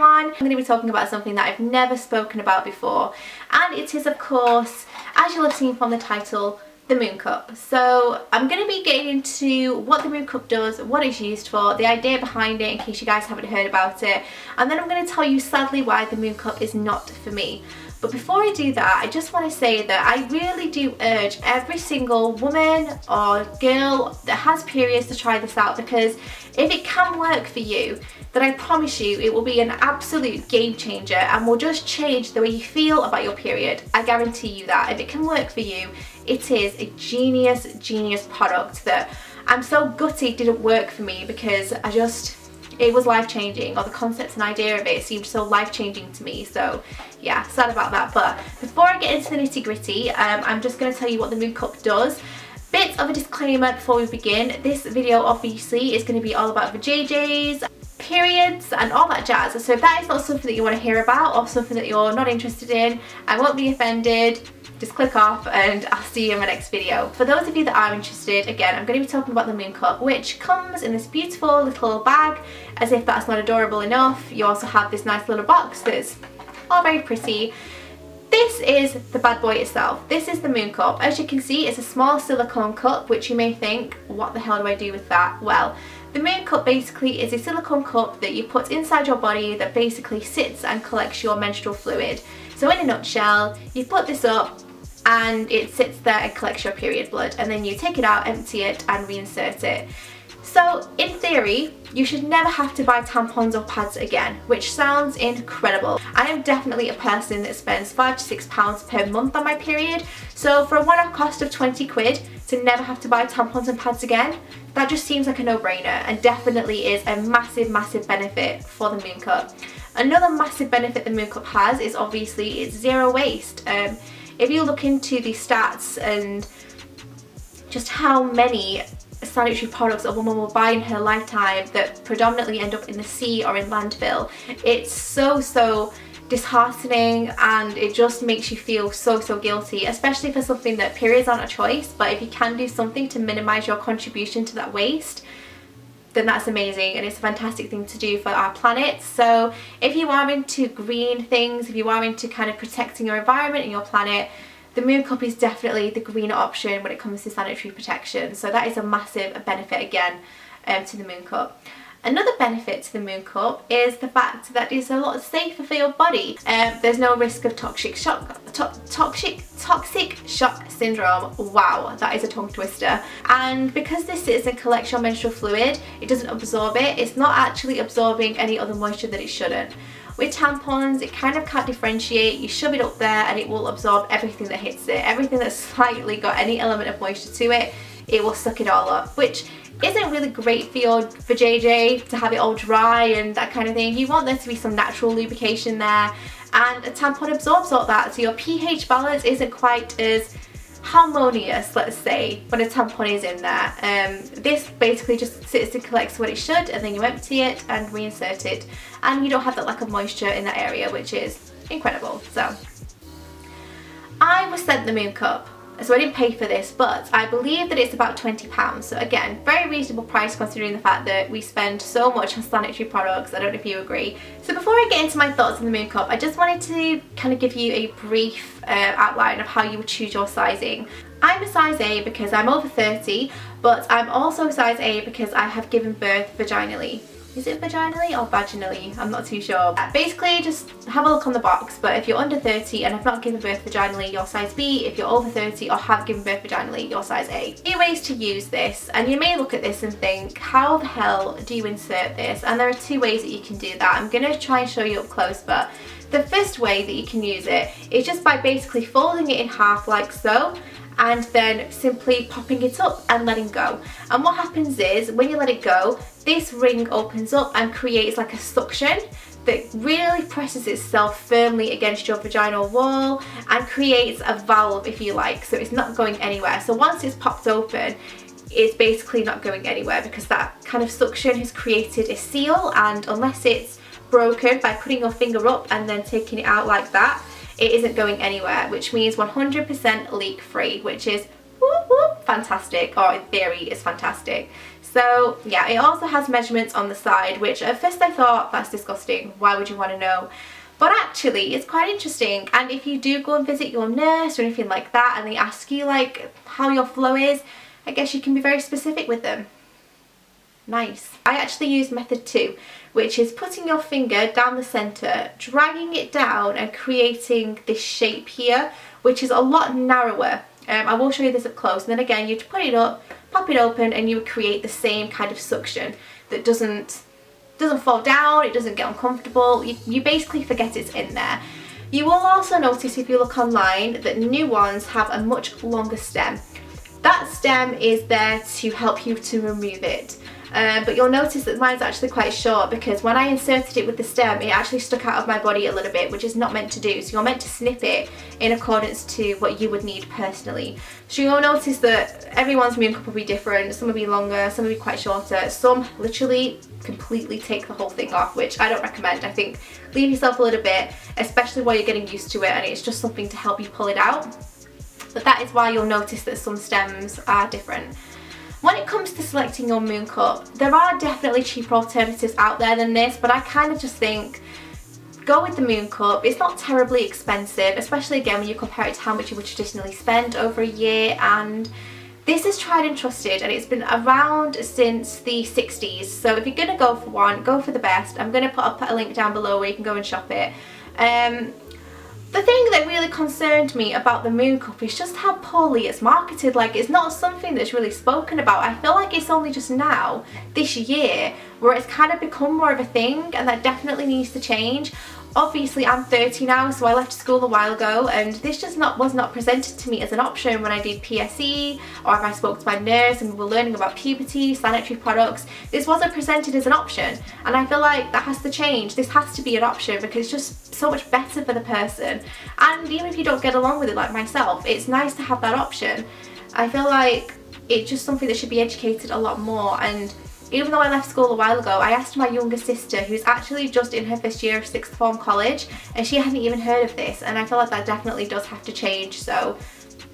everyone. I'm going to be talking about something that I've never spoken about before, and it is, of course, as you'll have seen from the title, the MOONCUP. So I'm going to be getting into what the MOONCUP does, what it's used for, the idea behind it in case you guys haven't heard about it, and then I'm going to tell you sadly why the MOONCUP is not for me. But before I do that, I just want to say that I really do urge every single woman or girl that has periods to try this out, because if it can work for you, then I promise you it will be an absolute game changer and will just change the way you feel about your period. I guarantee you that. If it can work for you, it is a genius product that I'm so gutted didn't work for me, because it was life-changing, or the concept and idea of it seemed so life-changing to me. So yeah, sad about that. But before I get into the nitty-gritty, I'm just going to tell you what the MOONCUP does. Bit of a disclaimer before we begin. This video obviously is going to be all about vajayjays, periods and all that jazz. So if that is not something that you want to hear about or something that you're not interested in, I won't be offended. Just click off and I'll see you in my next video. For those of you that are interested, again, I'm going to be talking about the MOONCUP, which comes in this beautiful little bag. As if that's not adorable enough, you also have this nice little box that's all very pretty. This is the bad boy itself. This is the MOONCUP. As you can see, it's a small silicone cup, which you may think, what the hell do I do with that? Well, the MOONCUP basically is a silicone cup that you put inside your body that basically sits and collects your menstrual fluid. So in a nutshell, you put this up and it sits there and collects your period blood, and then you take it out, empty it and reinsert it. So in theory, you should never have to buy tampons or pads again, which sounds incredible. I am definitely a person that spends £5 to £6 per month on my period, so for a one-off cost of 20 quid to never have to buy tampons and pads again, that just seems like a no-brainer, and definitely is a massive benefit for the MOONCUP. Another massive benefit the MOONCUP has is obviously it's zero waste. If you look into the stats and just how many sanitary products a woman will buy in her lifetime that predominantly end up in the sea or in landfill, it's so disheartening, and it just makes you feel so guilty, especially for something that periods aren't a choice. But if you can do something to minimize your contribution to that waste, then that's amazing, and it's a fantastic thing to do for our planet. So if you are into green things, if you are into kind of protecting your environment and your planet, the MOONCUP is definitely the greener option when it comes to sanitary protection. So that is a massive benefit again to the MOONCUP. Another benefit to the MOONCUP is the fact that it's a lot safer for your body. There's no risk of toxic shock syndrome. Wow, that is a tongue twister. And because this sits and collects your menstrual fluid, it doesn't absorb it. It's not actually absorbing any other moisture that it shouldn't. With tampons, it kind of can't differentiate. You shove it up there and it will absorb everything that hits it. Everything that's slightly got any element of moisture to it, it will suck it all up, which isn't really great for your vajayjay to have it all dry and that kind of thing. You want there to be some natural lubrication there, and a tampon absorbs all that, so your pH balance isn't quite as harmonious, let's say, when a tampon is in there. This basically just sits and collects what it should, and then you empty it and reinsert it, and you don't have that lack of moisture in that area, which is incredible. So I was sent the MOONCUP. So I didn't pay for this, but I believe that it's about £20. So again, very reasonable price considering the fact that we spend so much on sanitary products. I don't know if you agree. So before I get into my thoughts on the MOONCUP, I just wanted to kind of give you a brief outline of how you would choose your sizing. I'm a size A because I'm over 30, but I'm also size A because I have given birth vaginally. Is it vaginally or vaginally? I'm not too sure. Basically, just have a look on the box, but if you're under 30 and have not given birth vaginally, you're size B. If you're over 30 or have given birth vaginally, you're size A. Two ways to use this, and you may look at this and think, how the hell do you insert this? And there are two ways that you can do that. I'm going to try and show you up close, but the first way that you can use it is just by basically folding it in half like so, and then simply popping it up and letting go. And what happens is, when you let it go, this ring opens up and creates like a suction that really presses itself firmly against your vaginal wall and creates a valve, if you like, so it's not going anywhere. So once it's popped open, it's basically not going anywhere, because that kind of suction has created a seal, and unless it's broken by putting your finger up and then taking it out like that, it isn't going anywhere, which means 100% leak free, which is whoop, whoop, fantastic, or in theory is fantastic. So yeah, it also has measurements on the side, which at first I thought, that's disgusting, why would you want to know? But actually it's quite interesting, and if you do go and visit your nurse or anything like that and they ask you like how your flow is, I guess you can be very specific with them. Nice. I actually use method 2, which is putting your finger down the centre, dragging it down and creating this shape here, which is a lot narrower. I will show you this up close, and then again you'd put it up, pop it open, and you would create the same kind of suction that doesn't fall down, it doesn't get uncomfortable, you basically forget it's in there. You will also notice if you look online that new ones have a much longer stem. That stem is there to help you to remove it. But you'll notice that mine's actually quite short, because when I inserted it with the stem, it actually stuck out of my body a little bit, which is not meant to do. So you're meant to snip it in accordance to what you would need personally. So you'll notice that everyone's MOONCUP will be different. Some will be longer, some will be quite shorter. Some literally completely take the whole thing off, which I don't recommend. I think leave yourself a little bit, especially while you're getting used to it, and it's just something to help you pull it out. But that is why you'll notice that some stems are different. When it comes to selecting your MOONCUP, there are definitely cheaper alternatives out there than this, but I kind of just think go with the MOONCUP. It's not terribly expensive, especially again when you compare it to how much you would traditionally spend over a year, and this is tried and trusted, and it's been around since the 60s. So if you're going to go for one, go for the best. I'm going to put a link down below where you can go and shop it. The thing that really concerned me about the MOONCUP is just how poorly it's marketed. Like, it's not something that's really spoken about. I feel like it's only just now, this year, where it's kind of become more of a thing, and that definitely needs to change. Obviously I'm 30 now, so I left school a while ago, and this just was not presented to me as an option when I did PSE, or if I spoke to my nurse and we were learning about puberty, sanitary products. This wasn't presented as an option, and I feel like that has to change. This has to be an option, because it's just so much better for the person. And even if you don't get along with it like myself, it's nice to have that option. I feel like it's just something that should be educated a lot more. And even though I left school a while ago, I asked my younger sister, who's actually just in her first year of sixth form college, and she hadn't even heard of this, and I feel like that definitely does have to change. So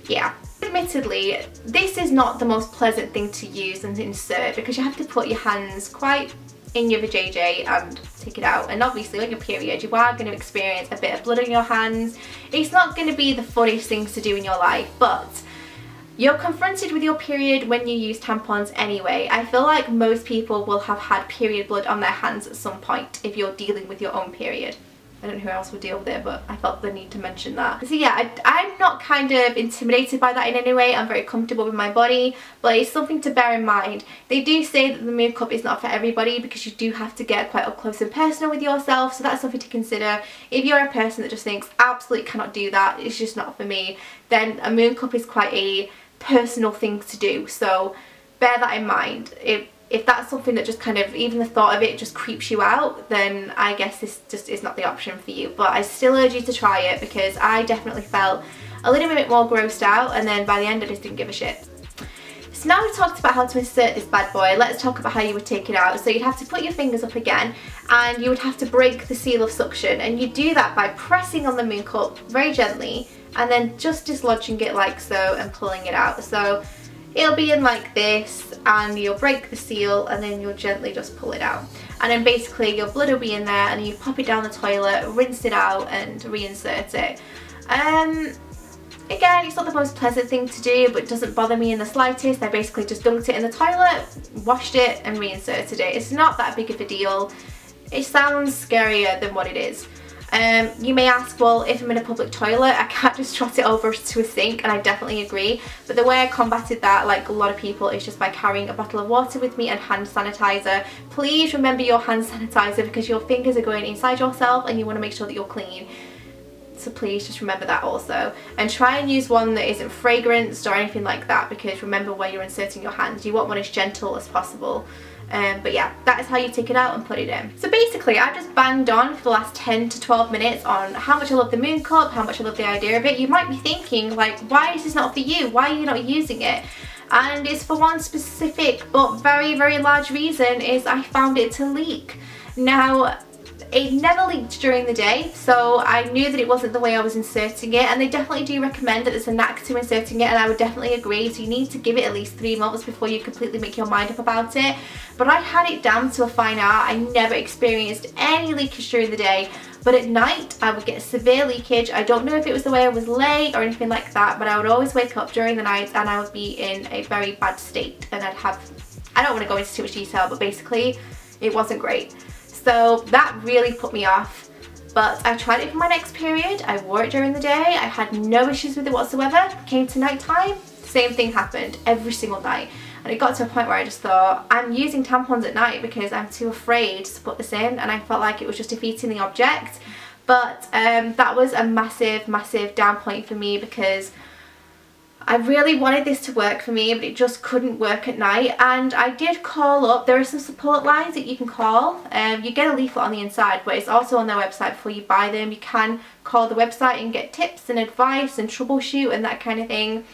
yeah. Admittedly, this is not the most pleasant thing to use and insert, because you have to put your hands quite in your vajayjay and take it out, and obviously on your period you are going to experience a bit of blood in your hands. It's not going to be the funniest things to do in your life, but you're confronted with your period when you use tampons anyway. I feel like most people will have had period blood on their hands at some point if you're dealing with your own period. I don't know who else would deal with it, but I felt the need to mention that. So yeah, I'm not kind of intimidated by that in any way. I'm very comfortable with my body, but it's something to bear in mind. They do say that the MOONCUP is not for everybody, because you do have to get quite up close and personal with yourself, so that's something to consider. If you're a person that just thinks, absolutely cannot do that, it's just not for me, then a MOONCUP is quite a personal thing to do, so bear that in mind. If that's something that just kind of, even the thought of it just creeps you out, then I guess this just is not the option for you. But I still urge you to try it, because I definitely felt a little bit more grossed out, and then by the end I just didn't give a shit. So now we've talked about how to insert this bad boy, let's talk about how you would take it out. So you'd have to put your fingers up again, and you would have to break the seal of suction, and you do that by pressing on the MOONCUP very gently, and then just dislodging it like so and pulling it out. So it'll be in like this, and you'll break the seal, and then you'll gently just pull it out, and then basically your blood will be in there, and you pop it down the toilet, rinse it out and reinsert it. Again, it's not the most pleasant thing to do, but it doesn't bother me in the slightest. I basically just dunked it in the toilet, washed it and reinserted it. It's not that big of a deal. It sounds scarier than what it is. You may ask, well, if I'm in a public toilet, I can't just trot it over to a sink, and I definitely agree. But the way I combated that, like a lot of people, is just by carrying a bottle of water with me and hand sanitizer. Please remember your hand sanitizer, because your fingers are going inside yourself and you want to make sure that you're clean. So please just remember that also. And try and use one that isn't fragranced or anything like that, because remember where you're inserting your hands. You want one as gentle as possible. But yeah, that is how you take it out and put it in. So basically I just banged on for the last 10 to 12 minutes on how much I love the MOONCUP, how much I love the idea of it. You might be thinking, like, why is this not for you? Why are you not using it? And it's for one specific but very, very large reason, is I found it to leak. Now, It never leaked during the day, so I knew that it wasn't the way I was inserting it, and they definitely do recommend that there's a knack to inserting it, and I would definitely agree. So you need to give it at least 3 months before you completely make your mind up about it. But I had it down to a fine art. I never experienced any leakage during the day, but at night I would get severe leakage. I don't know if it was the way I was late or anything like that, but I would always wake up during the night and I would be in a very bad state, and I'd have, I don't want to go into too much detail, but basically it wasn't great. So that really put me off. But I tried it for my next period. I wore it during the day. I had no issues with it whatsoever. Came to night time, same thing happened every single night. And it got to a point where I just thought, I'm using tampons at night because I'm too afraid to put this in, and I felt like it was just defeating the object. But that was a massive down point for me, because I really wanted this to work for me, but it just couldn't work at night. And I did call up. There are some support lines that you can call. You get a leaflet on the inside, but it's also on their website before you buy them. You can call the website and get tips and advice and troubleshoot and that kind of thing.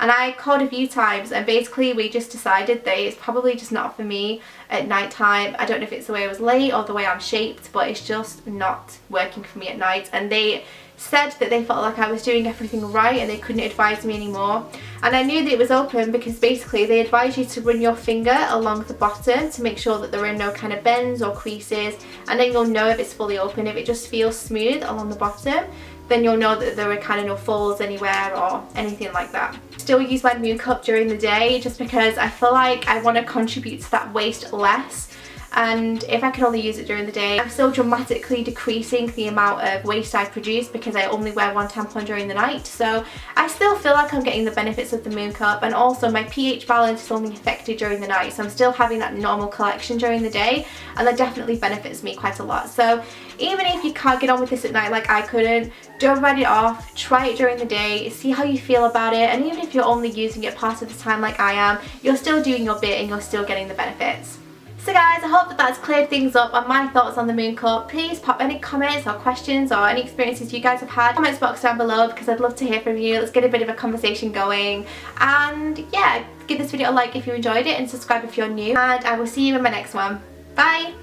And I called a few times, and basically we just decided that it's probably just not for me at night time. I don't know if it's the way I was late or the way I'm shaped, but it's just not working for me at night. And they said that they felt like I was doing everything right and they couldn't advise me anymore. And I knew that it was open because basically they advise you to run your finger along the bottom to make sure that there are no kind of bends or creases, and then you'll know if it's fully open. If it just feels smooth along the bottom, then you'll know that there are kind of no folds anywhere or anything like that. Still use my MOONCUP during the day just because I feel like I want to contribute to that waste less. And if I can only use it during the day, I'm still dramatically decreasing the amount of waste I produce because I only wear 1 tampon during the night. So I still feel like I'm getting the benefits of the MOONCUP, and also my pH balance is only affected during the night, so I'm still having that normal collection during the day, and that definitely benefits me quite a lot. So even if you can't get on with this at night like I couldn't, don't write it off, try it during the day, see how you feel about it, and even if you're only using it part of the time like I am, you're still doing your bit and you're still getting the benefits. So guys, I hope that that's cleared things up on my thoughts on the MOONCUP. Please pop any comments or questions or any experiences you guys have had in the comments box down below, because I'd love to hear from you. Let's get a bit of a conversation going. And yeah, give this video a like if you enjoyed it, and subscribe if you're new. And I will see you in my next one. Bye!